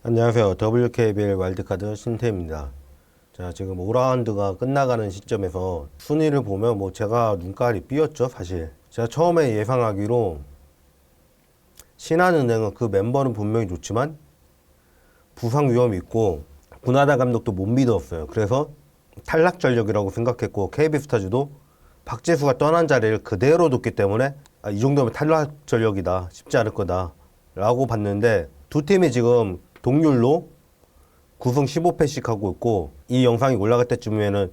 안녕하세요. WKBL 와일드카드 신태입니다. 자, 지금 5라운드가 끝나가는 시점에서 순위를 보면 제가 눈깔이 삐었죠, 사실. 제가 처음에 예상하기로 신한은행은 그 멤버는 분명히 좋지만 부상 위험이 있고 군하다 감독도 못 믿었어요. 그래서 탈락 전력이라고 생각했고 KB스타즈도 박재수가 떠난 자리를 그대로 뒀기 때문에 이 정도면 탈락 전력이다, 쉽지 않을 거다 라고 봤는데 두 팀이 지금 동률로 9승 15패씩 하고 있고 이 영상이 올라갈 때쯤에는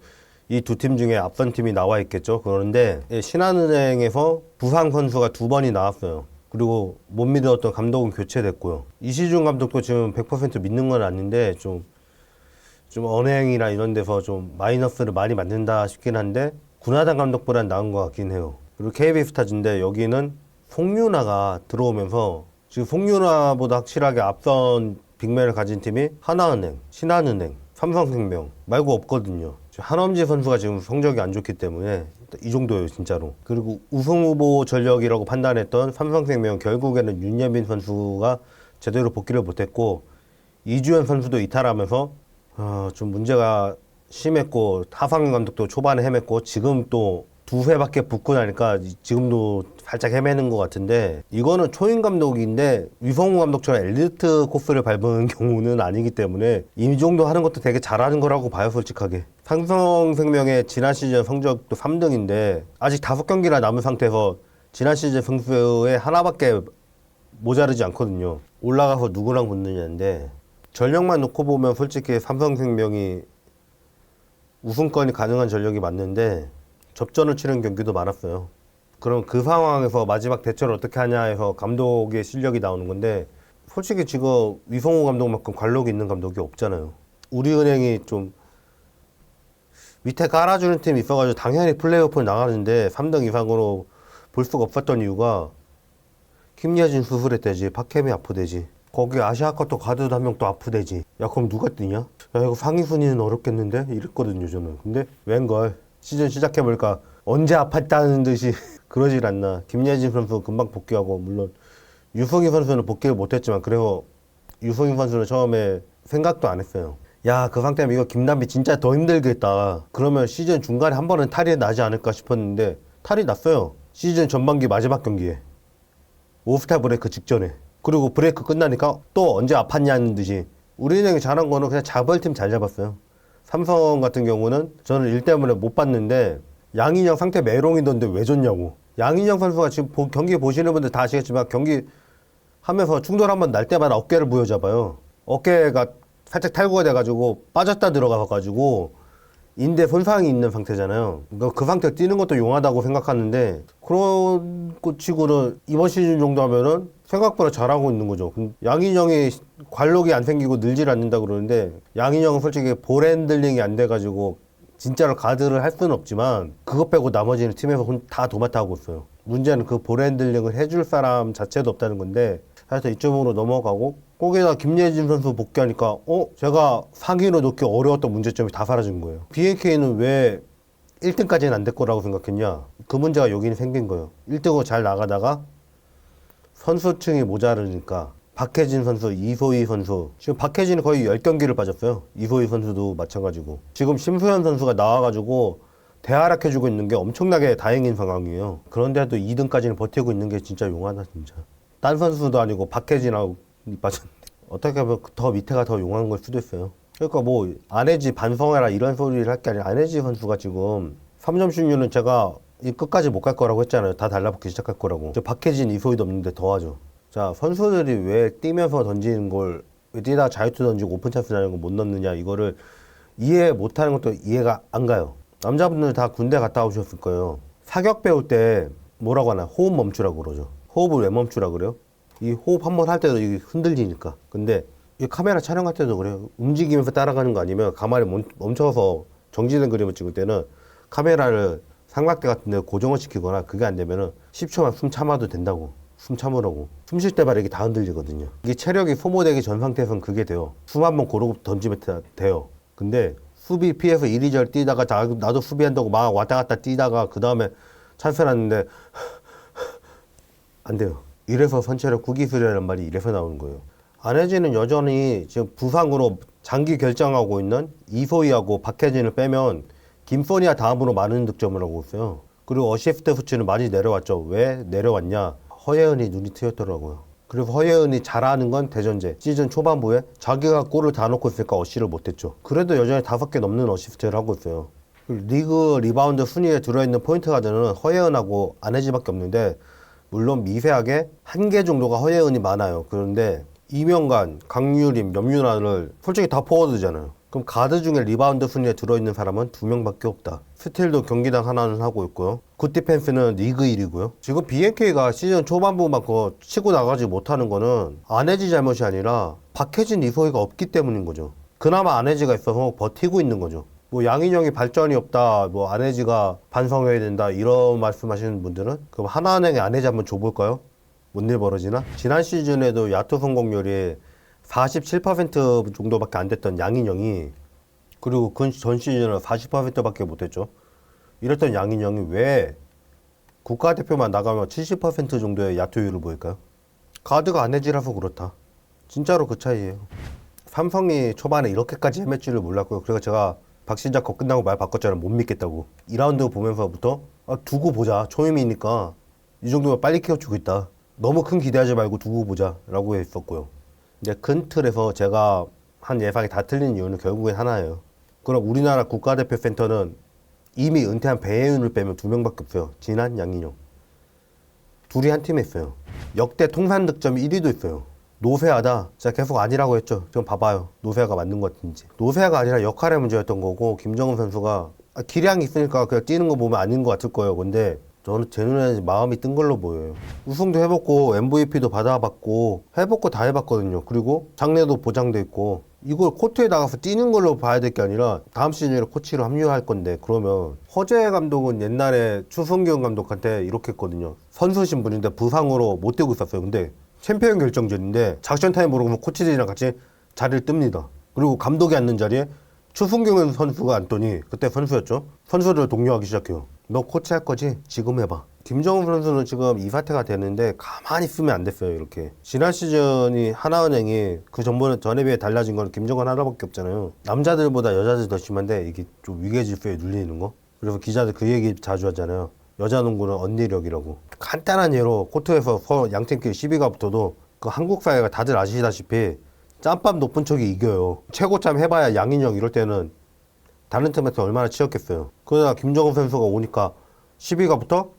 이 두 팀 중에 앞선 팀이 나와 있겠죠. 그런데 신한은행에서 부상 선수가 두 번이 나왔어요. 그리고 못 믿었던 감독은 교체됐고요. 이시준 감독도 지금 100% 믿는 건 아닌데 좀 언행이나 이런 데서 좀 마이너스를 많이 맞는다 싶긴 한데 군하단 감독보단 나은 것 같긴 해요. 그리고 KB스타즈인데 여기는 송윤아가 들어오면서 지금 송윤아보다 확실하게 앞선 빅맨을 가진 팀이 하나은행, 신한은행, 삼성생명 말고 없거든요. 한엄지 선수가 지금 성적이 안 좋기 때문에 이 정도예요, 진짜로. 그리고 우승 후보 전력이라고 판단했던 삼성생명 결국에는 윤예빈 선수가 제대로 복귀를 못했고 이주연 선수도 이탈하면서 좀 문제가 심했고 하상윤 감독도 초반에 헤맸고 지금 또 두 회밖에 붙고 나니까 지금도 살짝 헤매는 것 같은데 이거는 초임 감독인데 위성우 감독처럼 엘리트 코스를 밟은 경우는 아니기 때문에 이 정도 하는 것도 되게 잘하는 거라고 봐요, 솔직하게. 삼성생명의 지난 시즌 성적도 3등인데 아직 5경기나 남은 상태에서 지난 시즌 승수에 하나밖에 모자르지 않거든요. 올라가서 누구랑 붙느냐인데 전력만 놓고 보면 솔직히 삼성생명이 우승권이 가능한 전력이 맞는데 접전을 치른 경기도 많았어요. 그럼 그 상황에서 마지막 대처를 어떻게 하냐 해서 감독의 실력이 나오는 건데 솔직히 지금 위성호 감독만큼 관록이 있는 감독이 없잖아요. 우리은행이 좀 밑에 깔아주는 팀이 있어가지고 당연히 플레이오프를 나가는데 3등 이상으로 볼 수가 없었던 이유가 김예진 수술했대지, 박혜미 아프대지, 거기 아시아컵도 가드도 한 명 또 아프대지. 야 그럼 누가 뛰냐? 야 이거 상위 순위는 어렵겠는데? 이랬거든요 저는. 근데 웬걸 시즌 시작해볼까 언제 아팠다는 듯이 그러질 않나. 김예진 선수 금방 복귀하고 물론 유승희 선수는 복귀를 못했지만 그래서 유승희 선수는 처음에 생각도 안 했어요. 야 그 상태면 이거 김남비 진짜 더 힘들겠다. 그러면 시즌 중간에 한 번은 탈이 나지 않을까 싶었는데 탈이 났어요. 시즌 전반기 마지막 경기에 오스타 브레이크 직전에. 그리고 브레이크 끝나니까 또 언제 아팠냐는 듯이. 우리은행이 잘한 거는 그냥 잡을 팀 잘 잡았어요. 삼성 같은 경우는 저는 일 때문에 못 봤는데 양인영 상태 메롱이던데 왜 줬냐고. 양인영 선수가 지금 경기 보시는 분들 다 아시겠지만 경기 하면서 충돌 한번 날 때마다 어깨를 부여잡아요. 어깨가 살짝 탈구가 돼가지고 빠졌다 들어가가지고 인대 손상이 있는 상태잖아요. 그 상태에 뛰는 것도 용하다고 생각하는데 그런 것 치고는 이번 시즌 정도 하면은 생각보다 잘하고 있는 거죠. 양인영이 관록이 안 생기고 늘질 않는다 그러는데 양인영은 솔직히 볼 핸들링이 안 돼가지고 진짜로 가드를 할 수는 없지만 그것 빼고 나머지는 팀에서 다 도맡아 하고 있어요. 문제는 그 볼 핸들링을 해줄 사람 자체도 없다는 건데 하여튼 이쪽으로 넘어가고 거기다 김예진 선수 복귀하니까 제가 상위로 놓기 어려웠던 문제점이 다 사라진 거예요. BNK는 왜 1등까지는 안 될 거라고 생각했냐. 그 문제가 여기는 생긴 거예요. 1등으로 잘 나가다가 선수층이 모자르니까 박혜진 선수, 이소희 선수 지금 박혜진이 거의 10경기를 빠졌어요. 이소희 선수도 마찬가지고 지금 심수현 선수가 나와가지고 대활약해주고 있는 게 엄청나게 다행인 상황이에요. 그런데도 2등까지는 버티고 있는 게 진짜 용하다 진짜. 딴 선수도 아니고 박혜진하고 빠졌는데 어떻게 보면 더 밑에가 더 용한 걸 수도 있어요. 그러니까 안혜지 반성해라 이런 소리를 할 게 아니라 안혜지 선수가 지금 3점 슛률은 제가 끝까지 못 갈 거라고 했잖아요. 다 달라붙기 시작할 거라고. 박혜진, 이소희도 없는데 더 하죠. 자, 선수들이 왜 뛰면서 던지는 걸 왜 뛰다가 자유투 던지고 오픈 찬스 나는 거 못 넣느냐 이거를 이해 못하는 것도 이해가 안 가요. 남자분들 다 군대 갔다 오셨을 거예요. 사격 배울 때 뭐라고 하나 호흡 멈추라고 그러죠. 호흡을 왜 멈추라 그래요? 이 호흡 한 번 할 때도 이게 흔들리니까. 근데 이 카메라 촬영할 때도 그래요. 움직이면서 따라가는 거 아니면 가만히 멈춰서 정지된 그림을 찍을 때는 카메라를 삼각대 같은 데 고정을 시키거나 그게 안 되면은 10초만 숨 참아도 된다고. 숨 참으라고. 숨 쉴 때마다 이게 다 흔들리거든요. 이게 체력이 소모되기 전 상태에서는 그게 돼요. 숨 한번 고르고 던지면 돼요. 근데 수비 피해서 이리저리 뛰다가 나도 수비한다고 막 왔다 갔다 뛰다가 그 다음에 찬스 났는데 안 돼요. 이래서 선체력 구기술이라는 말이 이래서 나오는 거예요. 안혜진은 여전히 지금 부상으로 장기 결장하고 있는 이소희하고 박혜진을 빼면 김소니아 다음으로 많은 득점을 하고 있어요. 그리고 어시스트 수치는 많이 내려왔죠. 왜 내려왔냐? 허예은이 눈이 트였더라고요. 그리고 허예은이 잘하는 건 대전제. 시즌 초반부에 자기가 골을 다 넣고 있으니까 어시를 못했죠. 그래도 여전히 5개 넘는 어시스트를 하고 있어요. 리그 리바운드 순위에 들어있는 포인트 가드는 허예은하고 안혜지밖에 없는데, 물론 미세하게 한 개 정도가 허예은이 많아요. 그런데 이명관, 강유림, 염윤아를 솔직히 다 포워드잖아요. 그럼 가드 중에 리바운드 순위에 들어있는 사람은 2명밖에 없다. 스틸도 경기당 하나는 하고 있고요. 굿디펜스는 리그 1위고요. 지금 BNK가 시즌 초반부만큼 치고 나가지 못하는 거는 안혜지 잘못이 아니라 박혜진, 이소희가 없기 때문인 거죠. 그나마 안혜지가 있어서 버티고 있는 거죠. 뭐 양인영이 발전이 없다, 뭐 안혜지가 반성해야 된다 이런 말씀하시는 분들은 그럼 하나은행에 안혜지 한번 줘볼까요? 뭔 일 벌어지나? 지난 시즌에도 야투 성공률이 47% 정도밖에 안 됐던 양인영이, 그리고 그 전 시즌은 40%밖에 못했죠. 이랬던 양인영이 왜 국가대표만 나가면 70% 정도의 야투율을 보일까요? 가드가 안혜지라서 그렇다. 진짜로 그 차이예요. 삼성이 초반에 이렇게까지 헤맬 줄을 몰랐고요. 그래서 제가 박신자 거 끝나고 말 바꿨잖아요. 못 믿겠다고. 2라운드 보면서부터 두고 보자. 초임이니까 이 정도면 빨리 키워주고 있다. 너무 큰 기대하지 말고 두고 보자 라고 했었고요. 근데 큰 틀에서 제가 한 예상이 다 틀린 이유는 결국엔 하나예요. 그럼 우리나라 국가대표 센터는 이미 은퇴한 배혜윤을 빼면 2명밖에 없어요. 진한, 양인영. 둘이 한 팀에 있어요. 역대 통산 득점 1위도 있어요. 노세하다. 제가 계속 아니라고 했죠. 지금 봐봐요. 노세아가 맞는 것 같은지. 노세아가 아니라 역할의 문제였던 거고, 김정은 선수가 기량이 있으니까 그냥 뛰는 거 보면 아닌 것 같을 거예요. 근데 저는 제 눈에는 마음이 뜬 걸로 보여요. 우승도 해봤고 MVP도 받아봤고 해볼 거 다 해봤거든요. 그리고 장래도 보장돼 있고, 이걸 코트에 나가서 뛰는 걸로 봐야 될 게 아니라 다음 시즌에 코치로 합류할 건데, 그러면 허재 감독은 옛날에 추승균 감독한테 이렇게 했거든요. 선수 신분인데 부상으로 못 뛰고 있었어요. 근데 챔피언 결정전인데 작전 타임 모르고 코치들이랑 같이 자리를 뜹니다. 그리고 감독이 앉는 자리에 추승균 선수가 앉더니, 그때 선수였죠. 선수를 독려하기 시작해요. 너 코치 할 거지? 지금 해봐. 김정은 선수는 지금 이 사태가 되는데 가만히 있으면 안 됐어요. 이렇게 지난 시즌이 하나은행이 그 전에 비해 달라진 건 김정은 하나밖에 없잖아요. 남자들보다 여자들 더 심한데 이게 좀 위계 질서에 눌리는 거. 그래서 기자들 그 얘기 자주 하잖아요. 여자 농구는 언니력이라고. 간단한 예로 코트에서 양팀끼리 시비가 붙어도 그 한국 사회가 다들 아시다시피 짬밥 높은 척이 이겨요. 최고짬 해봐야 양인영 이럴 때는 다른 팀한테 얼마나 치였겠어요. 그러다 김정은 선수가 오니까 시비가 붙어?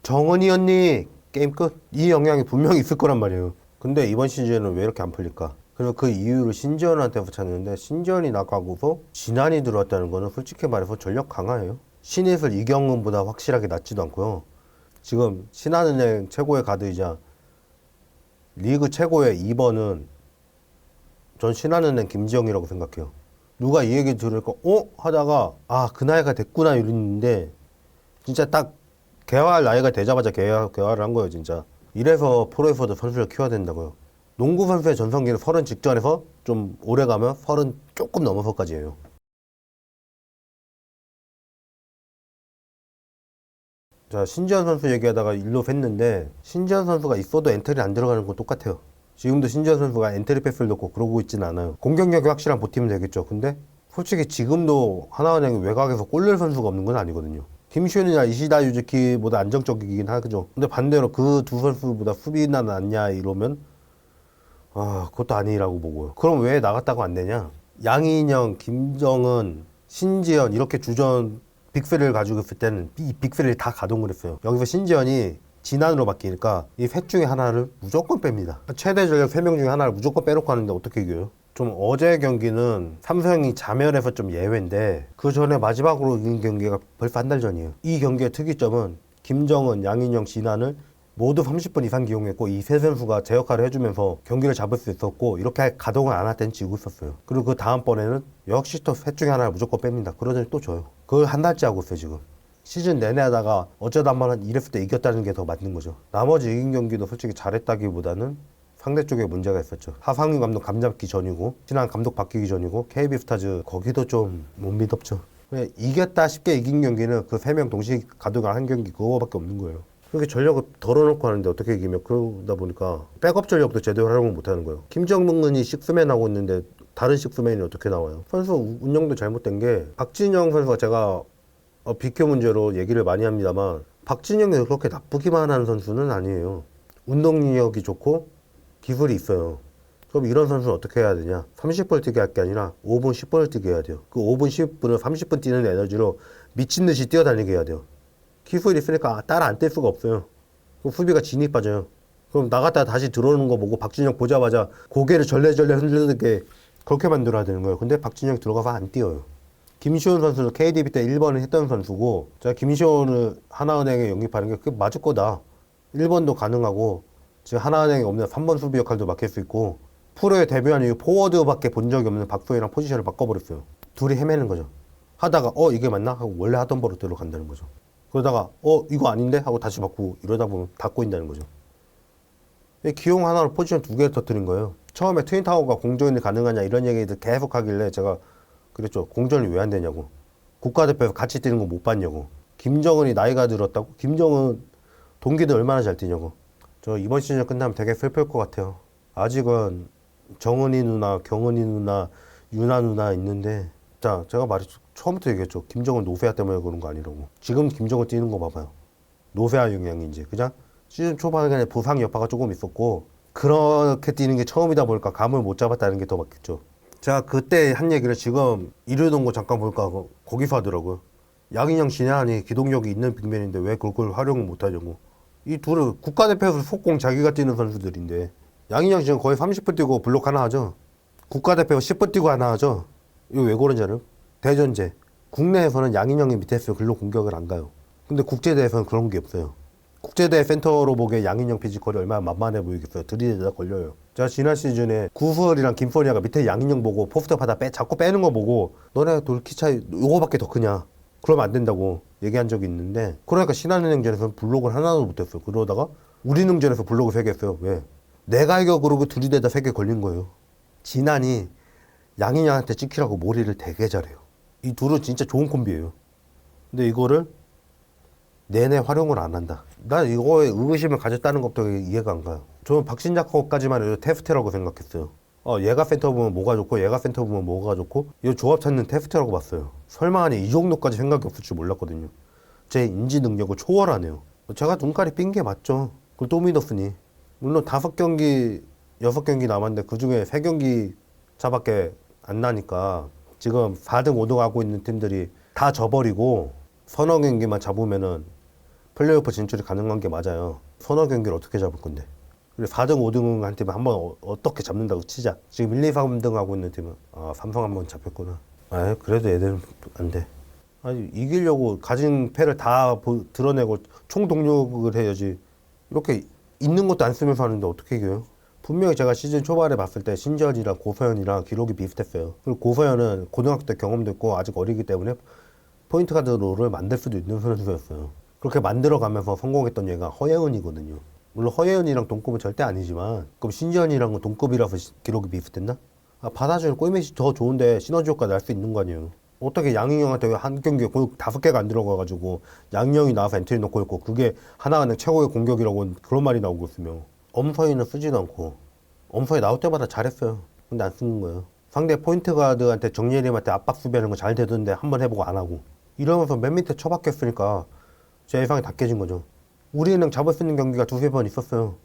정은이 언니 게임 끝? 이 영향이 분명히 있을 거란 말이에요. 근데 이번 시즌은 왜 이렇게 안 풀릴까? 그래서 그 이유를 신지현한테 붙였는데, 신지현이 나가고서 진한이 들어왔다는 거는 솔직히 말해서 전력 강화예요. 신입을 이경은보다 확실하게 낫지도 않고요. 지금 신한은행 최고의 가드이자 리그 최고의 2번은 전 신한은행 김지영이라고 생각해요. 누가 이 얘기 들으니까 하다가 그 나이가 됐구나 이랬는데, 진짜 딱 개화할 나이가 되자마자 개화를 한 거예요. 진짜. 이래서 프로에서도 선수를 키워야 된다고요. 농구 선수의 전성기는 30 직전에서 좀 오래 가면 30 조금 넘어서까지예요. 자, 신지현 선수 얘기하다가 일로 샜는데, 신지현 선수가 있어도 엔트리 안 들어가는 건 똑같아요. 지금도 신지현 선수가 엔트리 패스를 넣고 그러고 있진 않아요. 공격력이 확실한 버티면 되겠죠. 근데 솔직히 지금도 하나은행이 외곽에서 골 낼 선수가 없는 건 아니거든요. 김시현이나 이시다 유즈키보다 안정적이긴 하죠. 근데 반대로 그 두 선수보다 수비나 낫냐 이러면 그것도 아니라고 보고요. 그럼 왜 나갔다고 안 되냐? 양인영, 김정은, 신지현 이렇게 주전 빅3를 가지고 있을 때는 이 빅3를 다 가동을 했어요. 여기서 신지현이 진한으로 바뀌니까 이 셋 중에 하나를 무조건 뺍니다. 최대 전력 3명 중에 하나를 무조건 빼놓고 하는데 어떻게 이겨요? 좀 어제 경기는 삼성이 자멸해서 좀 예외인데, 그 전에 마지막으로 이긴 경기가 벌써 한 달 전이에요. 이 경기의 특이점은 김정은, 양인영, 진한을 모두 30분 이상 기용했고, 이 세 선수가 제 역할을 해주면서 경기를 잡을 수 있었고, 이렇게 가동을 안 할 때는 지고 있었어요. 그리고 그 다음번에는 역시 또 셋 중에 하나를 무조건 뺍니다. 그러더니 또 져요. 그걸 한 달째 하고 있어요 지금. 시즌 내내 하다가 어쩌다 한번 이랬을 때 이겼다는 게 더 맞는 거죠. 나머지 이긴 경기도 솔직히 잘했다기보다는 상대 쪽에 문제가 있었죠. 하상윤 감독 감 잡기 전이고, 신한 감독 바뀌기 전이고, KB스타즈 거기도 좀 못 믿었죠. 이겼다 쉽게 이긴 경기는 그 3명 동시에 가도가 한 경기 그거밖에 없는 거예요. 그렇게 전력을 덜어놓고 하는데 어떻게 이기며 그러다 보니까 백업 전력도 제대로 활용을 못하는 거예요. 김정근이 식스맨 하고 있는데 다른 식스맨이 어떻게 나와요? 선수 운영도 잘못된 게 박진영 선수가 제가 비교 문제로 얘기를 많이 합니다만 박진영이 그렇게 나쁘기만 하는 선수는 아니에요. 운동 능력이 좋고 기술이 있어요. 그럼 이런 선수는 어떻게 해야 되냐? 30분 뛰게 할 게 아니라 5분, 10분을 뛰게 해야 돼요. 그 5분, 10분을 30분 뛰는 에너지로 미친 듯이 뛰어다니게 해야 돼요. 기술이 있으니까 따라 안 뛸 수가 없어요. 그럼 수비가 진이 빠져요. 그럼 나갔다 다시 들어오는 거 보고 박진영 보자마자 고개를 절레절레 흔들게 그렇게 만들어야 되는 거예요. 근데 박진영이 들어가서 안 뛰어요. 김시원 선수는 KDB 때 1번을 했던 선수고 제가 김시원을 하나은행에 영입하는 게 그게 맞을 거다. 1번도 가능하고 지금 하나은행에 없는 3번 수비 역할도 맡길 수 있고 프로에 데뷔한 이후 포워드밖에 본 적이 없는 박소희랑 포지션을 바꿔버렸어요. 둘이 헤매는 거죠. 하다가 이게 맞나? 하고 원래 하던 버릇대로 간다는 거죠. 그러다가 이거 아닌데? 하고 다시 바꾸고 이러다 보면 다 꼬인다는 거죠. 기용 하나로 포지션 2개를 터뜨린 거예요. 처음에 트윈타워가 공존이 가능하냐 이런 얘기들 계속 하길래 제가 그랬죠. 공전이 왜 안 되냐고. 국가대표에서 같이 뛰는 거 못 봤냐고. 김정은이 나이가 들었다고? 김정은 동기들 얼마나 잘 뛰냐고. 저 이번 시즌 끝나면 되게 슬플 것 같아요. 아직은 정은이 누나, 경은이 누나, 유나 누나 있는데 자 제가 말했죠. 처음부터 얘기했죠. 김정은 노세아 때문에 그런 거 아니라고. 지금 김정은 뛰는 거 봐봐요. 노세아 영향인지 그냥 시즌 초반에 부상 여파가 조금 있었고 그렇게 뛰는 게 처음이다 보니까 감을 못 잡았다는 게 더 맞겠죠. 제가 그때 한 얘기를 지금 이르동고 잠깐 볼까 거기서 하더라고요. 양인영 신한이 기동력이 있는 빅맨인데 왜 그걸 활용을 못하냐고. 이 둘은 국가대표에서 속공 자기가 뛰는 선수들인데 양인영 지금 거의 30분 뛰고 블록 하나 하죠. 국가대표 10분 뛰고 하나 하죠. 이거 왜 그런지 알아요? 대전제. 국내에서는 양인영이 밑에서 글로 공격을 안 가요. 근데 국제대회에서는 그런 게 없어요. 국제대회 센터로 보기에 양인영 피지컬이 얼마나 만만해 보이겠어요. 들이대다 걸려요. 제가 지난 시즌에 구설이랑 김소리아가 밑에 양인영 보고 포스트업 하다 자꾸 빼는 거 보고 너네 돌키 차이 요거밖에 더 크냐. 그러면 안 된다고 얘기한 적이 있는데 그러니까 신한은행전에서는 블록을 하나도 못했어요. 그러다가 우리능전에서 블록을 3개 했어요. 왜? 내가 이겨 그러고 들이대다 3개 걸린 거예요. 진한이 양인영한테 찍히라고 몰이를 되게 잘해요. 이 둘은 진짜 좋은 콤비예요. 근데 이거를 내내 활용을 안 한다. 난 이거에 의구심을 가졌다는 것도 이해가 안 가요. 저는 박신작 거까지만 해도 테스트라고 생각했어요. 얘가 센터 보면 뭐가 좋고 얘가 센터 보면 뭐가 좋고 이 조합 찾는 테스트라고 봤어요. 설마 아니 이 정도까지 생각이 없을 줄 몰랐거든요. 제 인지 능력을 초월하네요. 제가 눈깔이 삔 게 맞죠. 그걸 또 믿었으니. 물론 5경기 6경기 남았는데 그중에 3경기 차밖에 안 나니까 지금 4등 5등 하고 있는 팀들이 다 져버리고 서너 경기만 잡으면은 플레이오프 진출이 가능한 게 맞아요. 서너 경기를 어떻게 잡을 건데. 그리고 4등 5등 한 팀은 한번 어떻게 잡는다고 치자. 지금 1, 2, 3등 하고 있는 팀은 삼성 한번 잡혔구나. 그래도 애들은 안 돼. 아니 이기려고 가진 패를 다 드러내고 총동력을 해야지. 이렇게 있는 것도 안 쓰면서 하는데 어떻게 이겨요? 분명히 제가 시즌 초반에 봤을 때 신지현이랑 고서현이랑 기록이 비슷했어요. 그리고 고서현은 고등학교 때 경험도 있고 아직 어리기 때문에 포인트 가드 롤을 만들 수도 있는 선수였어요. 그렇게 만들어가면서 성공했던 얘가 허예은이거든요. 물론 허예은이랑 동급은 절대 아니지만 그럼 신지현이랑은 동급이라서 기록이 비슷했나? 받아주는 꼴맷이 더 좋은데 시너지 효과 날 수 있는 거 아니에요. 어떻게 양인영한테 한 경기에 5개가 안 들어가가지고 양인영이 나와서 엔트리 넣고 있고 그게 하나은행 최고의 공격이라고 그런 말이 나오고 있으며 엄서희는 쓰지도 않고 엄서희 나올 때마다 잘했어요. 근데 안 쓰는 거예요. 상대 포인트 가드한테 정예림한테 압박 수비하는 거 잘 되던데 한번 해보고 안 하고 이러면서 맨 밑에 처박혔으니까 제 예상이 다 깨진 거죠. 우리은행 잡을 수 있는 경기가 2-3번 있었어요.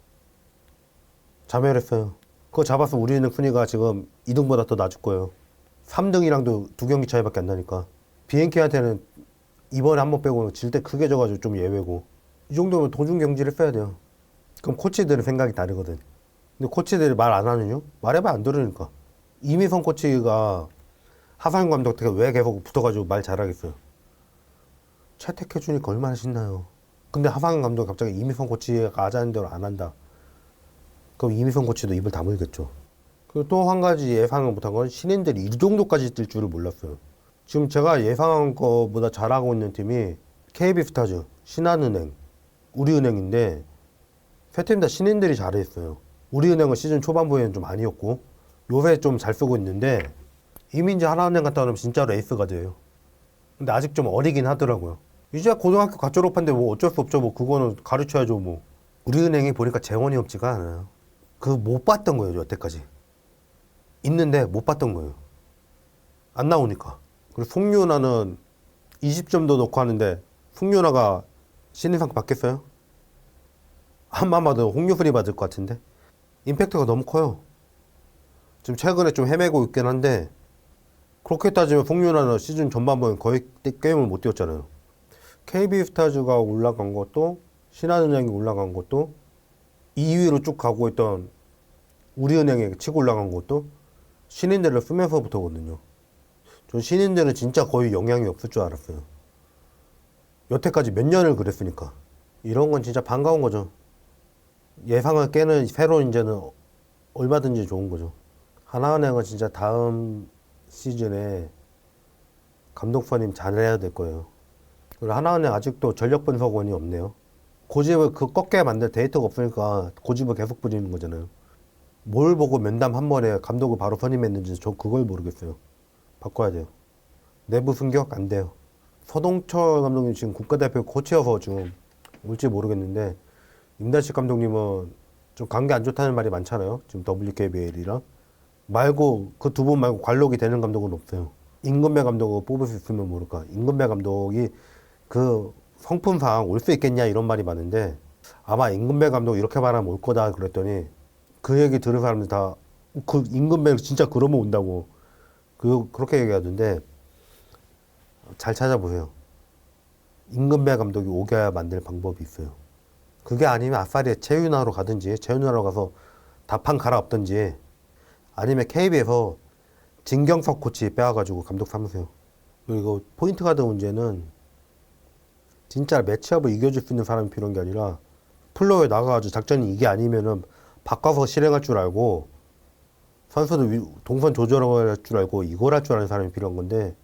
자멸했어요. 그거 잡아서 우리은행 순위가 지금 2등보다 더 낮을 거예요. 3등이랑도 2경기 차이밖에 안 나니까. BNK한테는 이번에 한 번 빼고는 질 때 크게 져가지고 좀 예외고. 이 정도면 도중 경기를 써야 돼요. 그럼 코치들은 생각이 다르거든. 근데 코치들이 말 안 하는 이유? 말해봐 안 들으니까. 이미선 코치가 하상현 감독한테 왜 계속 붙어가지고 말 잘하겠어요. 채택해주니까 얼마나 신나요. 근데 하상현 감독이 갑자기 이미선 코치가 하자는 대로 안 한다. 그럼 이미선 코치도 입을 다물겠죠. 그리고 또 한 가지 예상을 못한 건 신인들이 이 정도까지 뛸 줄을 몰랐어요. 지금 제가 예상한 것보다 잘하고 있는 팀이 KB스타즈, 신한은행, 우리은행인데 세 팀 다 신인들이 잘했어요. 우리은행은 시즌 초반부에는 좀 아니었고 요새 좀 잘 쓰고 있는데 이민지 하나은행 갔다 오면 진짜로 에이스가 돼요. 근데 아직 좀 어리긴 하더라고요. 이제 고등학교 갓 졸업한데 뭐 어쩔 수 없죠. 뭐 그거는 가르쳐야죠. 뭐 우리은행이 보니까 재원이 없지가 않아요. 그 못 봤던 거예요. 여태까지 있는데 못 봤던 거예요. 안 나오니까. 그리고 송윤아는 20점도 넣고 하는데 송윤아가 신인상 받겠어요? 한마디도 홍유순이 받을 것 같은데 임팩트가 너무 커요. 지금 최근에 좀 헤매고 있긴 한데 그렇게 따지면 송윤아는 시즌 전반부에 거의 게임을 못 뛰었잖아요. KB스타즈가 올라간 것도 신한은행이 올라간 것도 2위로 쭉 가고 있던 우리은행에 치고 올라간 것도 신인들을 쓰면서부터거든요. 전 신인들은 진짜 거의 영향이 없을 줄 알았어요. 여태까지 몇 년을 그랬으니까. 이런 건 진짜 반가운 거죠. 예상을 깨는 새로운 인재는 얼마든지 좋은 거죠. 하나은행은 진짜 다음 시즌에 감독선임 잘해야 될 거예요. 그리고 하나은행 아직도 전력 분석원이 없네요. 고집을 그 꺾게 만들 데이터가 없으니까 고집을 계속 부리는 거잖아요. 뭘 보고 면담 한 번에 감독을 바로 선임했는지 저 그걸 모르겠어요. 바꿔야 돼요. 내부 승격 안 돼요. 서동철 감독님 지금 국가대표 코치여서 지금 올지 모르겠는데 임달식 감독님은 좀 관계 안 좋다는 말이 많잖아요. 지금 WKBL이랑 말고 그 두 분 말고 관록이 되는 감독은 없어요. 임금배 감독을 뽑을 수 있으면 모를까. 임금배 감독이 그 성품상 올 수 있겠냐 이런 말이 많은데 아마 임금배 감독 이렇게 말하면 올 거다 그랬더니 그 얘기 들은 사람들 다 그 임금배 진짜 그러면 온다고 그렇게 얘기하던데 잘 찾아보세요. 임금배 감독이 오게 만들 방법이 있어요. 그게 아니면 아싸리에 최윤아로 가든지 최윤아로 가서 다판 갈아엎든지 아니면 KB에서 진경석 코치 빼와가지고 감독 삼으세요. 그리고 포인트 가드 문제는 진짜 매치업을 이겨줄 수 있는 사람이 필요한 게 아니라 플로어에 나가가지고 작전이 이게 아니면은 바꿔서 실행할 줄 알고 선수들 동선 조절할 줄 알고 이걸 할 줄 아는 사람이 필요한 건데